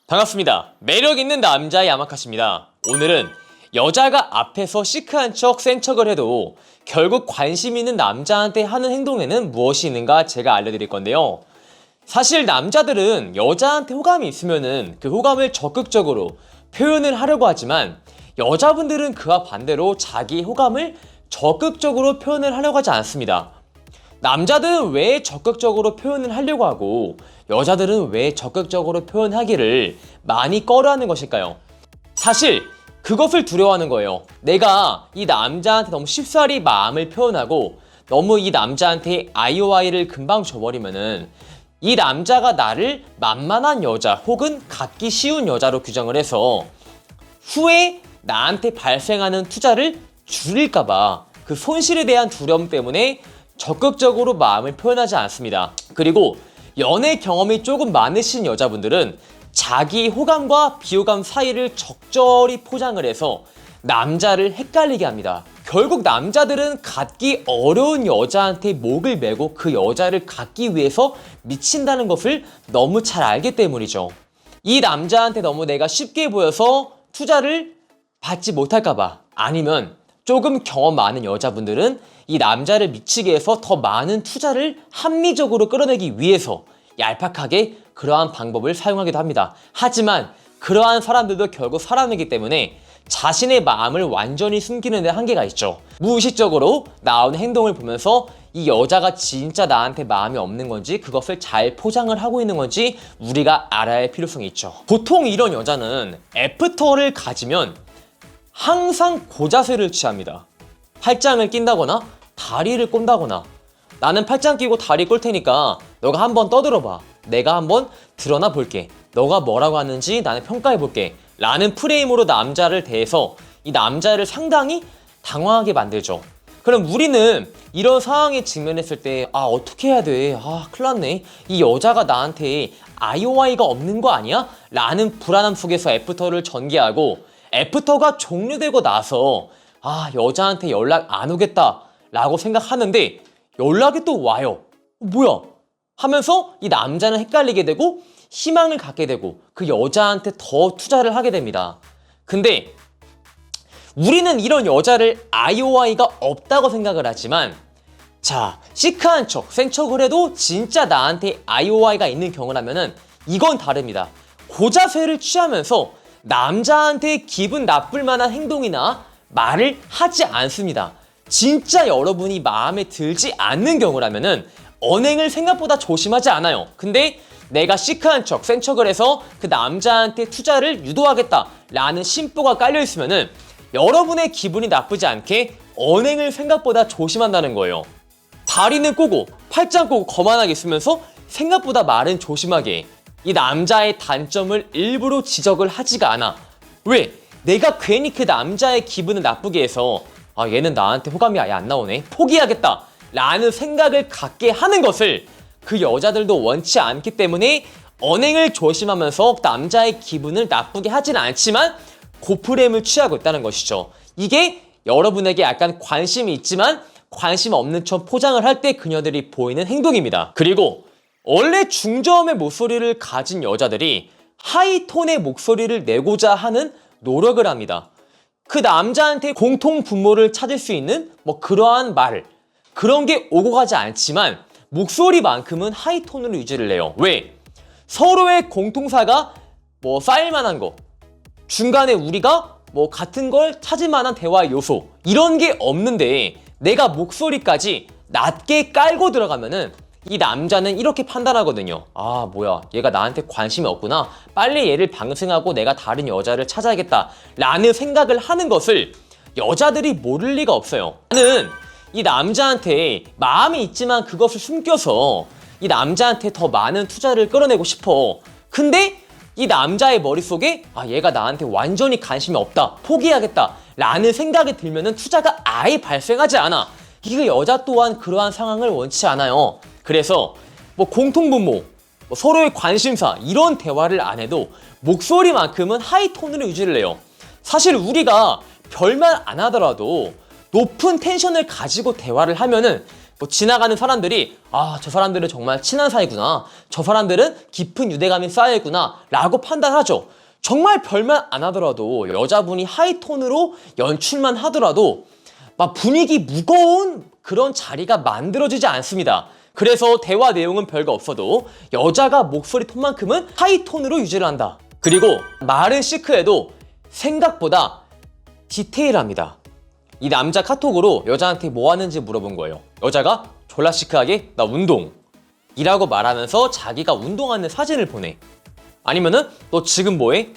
반갑습니다. 매력있는 남자의 야마카시입니다. 오늘은 여자가 앞에서 시크한 척, 센 척을 해도 결국 관심 있는 남자한테 하는 행동에는 무엇이 있는가 제가 알려드릴 건데요. 사실 남자들은 여자한테 호감이 있으면은 그 호감을 적극적으로 표현을 하려고 하지만 여자분들은 그와 반대로 자기 호감을 적극적으로 표현을 하려고 하지 않습니다. 남자들은 왜 적극적으로 표현을 하려고 하고 여자들은 왜 적극적으로 표현하기를 많이 꺼려하는 것일까요? 사실 그것을 두려워하는 거예요. 내가 이 남자한테 너무 쉽사리 마음을 표현하고 너무 이 남자한테 아이오아이를 금방 줘버리면은 이 남자가 나를 만만한 여자 혹은 갖기 쉬운 여자로 규정을 해서 후에 나한테 발생하는 투자를 줄일까봐 그 손실에 대한 두려움 때문에 적극적으로 마음을 표현하지 않습니다. 그리고 연애 경험이 조금 많으신 여자분들은 자기 호감과 비호감 사이를 적절히 포장을 해서 남자를 헷갈리게 합니다. 결국 남자들은 갖기 어려운 여자한테 목을 메고 그 여자를 갖기 위해서 미친다는 것을 너무 잘 알기 때문이죠. 이 남자한테 너무 내가 쉽게 보여서 투자를 받지 못할까봐, 아니면 조금 경험 많은 여자분들은 이 남자를 미치게 해서 더 많은 투자를 합리적으로 끌어내기 위해서 얄팍하게 그러한 방법을 사용하기도 합니다. 하지만 그러한 사람들도 결국 사람이기 때문에 자신의 마음을 완전히 숨기는 데 한계가 있죠. 무의식적으로 나오는 행동을 보면서 이 여자가 진짜 나한테 마음이 없는 건지 그것을 잘 포장을 하고 있는 건지 우리가 알아야 할 필요성이 있죠. 보통 이런 여자는 애프터를 가지면 항상 고자세를 취합니다. 팔짱을 낀다거나 다리를 꼰다거나, 나는 팔짱 끼고 다리 꼴 테니까 너가 한번 떠들어봐. 내가 한번 드러나 볼게. 너가 뭐라고 하는지 나는 평가해 볼게. 라는 프레임으로 남자를 대해서 이 남자를 상당히 당황하게 만들죠. 그럼 우리는 이런 상황에 직면했을 때 어떻게 해야 돼? 큰일 났네. 이 여자가 나한테 아이오아이가 없는 거 아니야? 라는 불안함 속에서 애프터를 전개하고, 애프터가 종료되고 나서 여자한테 연락 안 오겠다 라고 생각하는데 연락이 또 와요. 뭐야? 하면서 이 남자는 헷갈리게 되고 희망을 갖게 되고 그 여자한테 더 투자를 하게 됩니다. 근데 우리는 이런 여자를 아이오아이가 없다고 생각을 하지만, 자, 시크한 척, 센 척을 해도 진짜 나한테 아이오아이가 있는 경우라면은 이건 다릅니다. 고자세를 취하면서 남자한테 기분 나쁠 만한 행동이나 말을 하지 않습니다. 진짜 여러분이 마음에 들지 않는 경우라면은 언행을 생각보다 조심하지 않아요. 근데 내가 시크한 척, 센 척을 해서 그 남자한테 투자를 유도하겠다 라는 심보가 깔려 있으면은 여러분의 기분이 나쁘지 않게 언행을 생각보다 조심한다는 거예요. 다리는 꼬고 팔짱 꼬고 거만하게 있으면서 생각보다 말은 조심하게, 이 남자의 단점을 일부러 지적을 하지가 않아. 왜? 내가 괜히 그 남자의 기분을 나쁘게 해서 얘는 나한테 호감이 아예 안 나오네, 포기하겠다 라는 생각을 갖게 하는 것을 그 여자들도 원치 않기 때문에 언행을 조심하면서 남자의 기분을 나쁘게 하지는 않지만 고프렘을 취하고 있다는 것이죠. 이게 여러분에게 약간 관심이 있지만 관심 없는 척 포장을 할 때 그녀들이 보이는 행동입니다. 그리고 원래 중저음의 목소리를 가진 여자들이 하이톤의 목소리를 내고자 하는 노력을 합니다. 그 남자한테 공통 분모를 찾을 수 있는 그러한 말, 그런 게 오고 가지 않지만 목소리만큼은 하이톤으로 유지를 해요. 왜? 서로의 공통사가 쌓일 만한 거, 중간에 우리가 같은 걸 찾을 만한 대화 요소, 이런 게 없는데 내가 목소리까지 낮게 깔고 들어가면은 이 남자는 이렇게 판단하거든요. 뭐야, 얘가 나한테 관심이 없구나, 빨리 얘를 방생하고 내가 다른 여자를 찾아야겠다 라는 생각을 하는 것을 여자들이 모를 리가 없어요. 나는 이 남자한테 마음이 있지만 그것을 숨겨서 이 남자한테 더 많은 투자를 끌어내고 싶어. 근데 이 남자의 머릿속에 얘가 나한테 완전히 관심이 없다, 포기하겠다 라는 생각이 들면은 투자가 아예 발생하지 않아. 이거 여자 또한 그러한 상황을 원치 않아요. 그래서 공통분모, 서로의 관심사, 이런 대화를 안 해도 목소리만큼은 하이톤으로 유지를 해요. 사실 우리가 별말 안 하더라도 높은 텐션을 가지고 대화를 하면은 뭐 지나가는 사람들이 저 사람들은 정말 친한 사이구나, 저 사람들은 깊은 유대감이 쌓여있구나 라고 판단하죠. 정말 별말 안 하더라도, 여자분이 하이톤으로 연출만 하더라도 막 분위기 무거운 그런 자리가 만들어지지 않습니다. 그래서 대화 내용은 별거 없어도 여자가 목소리 톤만큼은 하이톤으로 유지를 한다. 그리고 말은 시크해도 생각보다 디테일합니다. 이 남자 카톡으로 여자한테 뭐 하는지 물어본 거예요. 여자가 졸라 시크하게 나 운동 이라고 말하면서 자기가 운동하는 사진을 보내. 아니면은 너 지금 뭐해?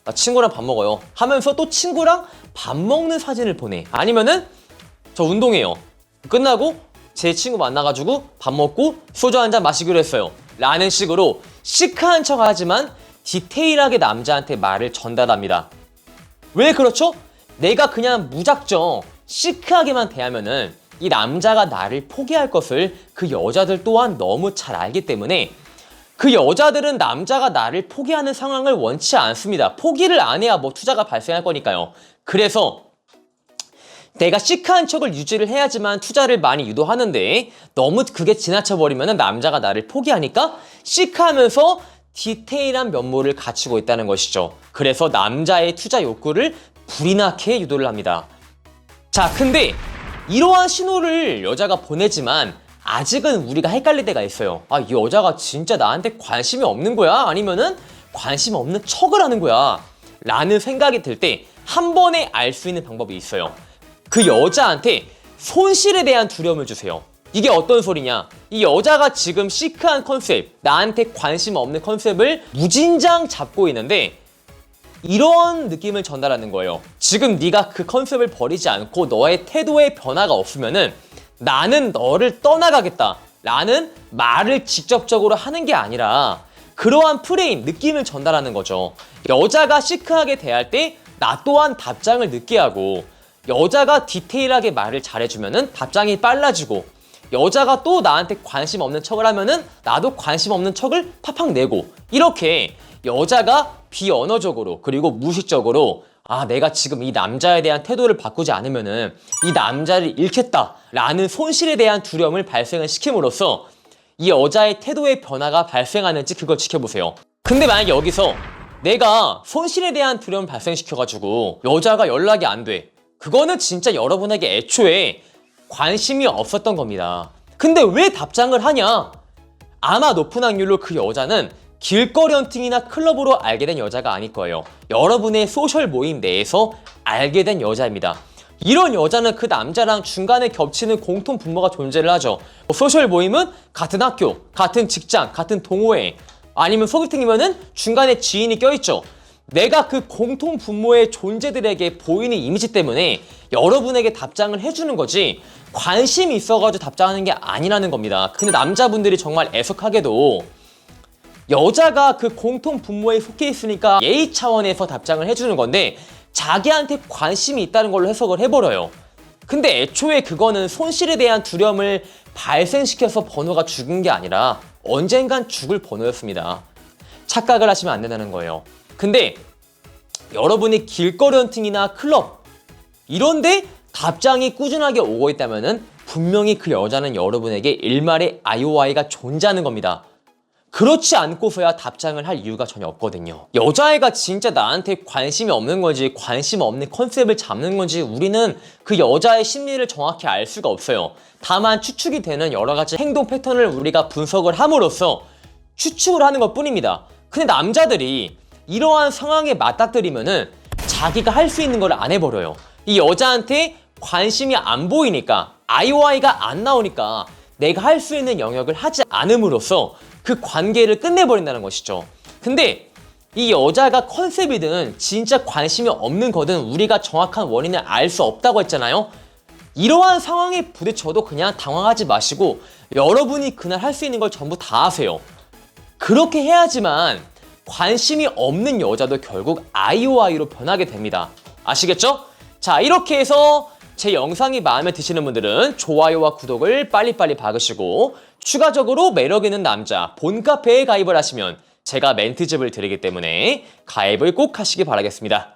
나 친구랑 밥 먹어요 하면서 또 친구랑 밥 먹는 사진을 보내. 아니면은 저 운동해요, 끝나고 제 친구 만나가지고 밥 먹고 소주 한잔 마시기로 했어요 라는 식으로 시크한 척 하지만 디테일하게 남자한테 말을 전달합니다. 왜 그렇죠? 내가 그냥 무작정 시크하게만 대하면은 이 남자가 나를 포기할 것을 그 여자들 또한 너무 잘 알기 때문에 그 여자들은 남자가 나를 포기하는 상황을 원치 않습니다. 포기를 안 해야 뭐 투자가 발생할 거니까요. 그래서 내가 시크한 척을 유지를 해야지만 투자를 많이 유도하는데 너무 그게 지나쳐버리면 남자가 나를 포기하니까 시크하면서 디테일한 면모를 갖추고 있다는 것이죠. 그래서 남자의 투자 욕구를 불이 나게 유도를 합니다. 자, 근데 이러한 신호를 여자가 보내지만 아직은 우리가 헷갈릴 때가 있어요. 이 여자가 진짜 나한테 관심이 없는 거야? 아니면은 관심 없는 척을 하는 거야? 라는 생각이 들 때 한 번에 알 수 있는 방법이 있어요. 그 여자한테 손실에 대한 두려움을 주세요. 이게 어떤 소리냐? 이 여자가 지금 시크한 컨셉, 나한테 관심 없는 컨셉을 무진장 잡고 있는데 이런 느낌을 전달하는 거예요. 지금 네가 그 컨셉을 버리지 않고 너의 태도에 변화가 없으면은 나는 너를 떠나가겠다 라는 말을 직접적으로 하는 게 아니라 그러한 프레임, 느낌을 전달하는 거죠. 여자가 시크하게 대할 때 나 또한 답장을 늦게 하고, 여자가 디테일하게 말을 잘해주면은 답장이 빨라지고, 여자가 또 나한테 관심 없는 척을 하면은 나도 관심 없는 척을 팍팍 내고, 이렇게 여자가 비언어적으로 그리고 무의식적으로 내가 지금 이 남자에 대한 태도를 바꾸지 않으면은 이 남자를 잃겠다 라는 손실에 대한 두려움을 발생을 시킴으로써 이 여자의 태도의 변화가 발생하는지 그걸 지켜보세요. 근데 만약에 여기서 내가 손실에 대한 두려움을 발생시켜가지고 여자가 연락이 안 돼, 그거는 진짜 여러분에게 애초에 관심이 없었던 겁니다. 근데 왜 답장을 하냐? 아마 높은 확률로 그 여자는 길거리 헌팅이나 클럽으로 알게 된 여자가 아닐 거예요. 여러분의 소셜 모임 내에서 알게 된 여자입니다. 이런 여자는 그 남자랑 중간에 겹치는 공통 분모가 존재를 하죠. 소셜 모임은 같은 학교, 같은 직장, 같은 동호회, 아니면 소개팅이면은 중간에 지인이 껴있죠. 내가 그 공통 분모의 존재들에게 보이는 이미지 때문에 여러분에게 답장을 해주는 거지 관심이 있어가지고 답장하는 게 아니라는 겁니다. 근데 남자분들이 정말 애석하게도 여자가 그 공통 분모에 속해 있으니까 예의 차원에서 답장을 해주는 건데 자기한테 관심이 있다는 걸로 해석을 해버려요. 근데 애초에 그거는 손실에 대한 두려움을 발생시켜서 번호가 죽은 게 아니라 언젠간 죽을 번호였습니다. 착각을 하시면 안 된다는 거예요. 근데 여러분이 길거리 헌팅이나 클럽 이런데 답장이 꾸준하게 오고 있다면은 분명히 그 여자는 여러분에게 일말의 IOI가 존재하는 겁니다. 그렇지 않고서야 답장을 할 이유가 전혀 없거든요. 여자애가 진짜 나한테 관심이 없는 건지 관심 없는 컨셉을 잡는 건지 우리는 그 여자의 심리를 정확히 알 수가 없어요. 다만 추측이 되는 여러 가지 행동 패턴을 우리가 분석을 함으로써 추측을 하는 것 뿐입니다. 근데 남자들이 이러한 상황에 맞닥뜨리면은 자기가 할 수 있는 걸 안 해버려요. 이 여자한테 관심이 안 보이니까, IOI가 안 나오니까 내가 할 수 있는 영역을 하지 않음으로써 그 관계를 끝내버린다는 것이죠. 근데 이 여자가 컨셉이든 진짜 관심이 없는 거든 우리가 정확한 원인을 알 수 없다고 했잖아요. 이러한 상황에 부딪혀도 그냥 당황하지 마시고 여러분이 그날 할 수 있는 걸 전부 다 하세요. 그렇게 해야지만 관심이 없는 여자도 결국 IOI로 변하게 됩니다. 아시겠죠? 자, 이렇게 해서 제 영상이 마음에 드시는 분들은 좋아요와 구독을 빨리빨리 박으시고 추가적으로 매력 있는 남자 본카페에 가입을 하시면 제가 멘트집을 드리기 때문에 가입을 꼭 하시기 바라겠습니다.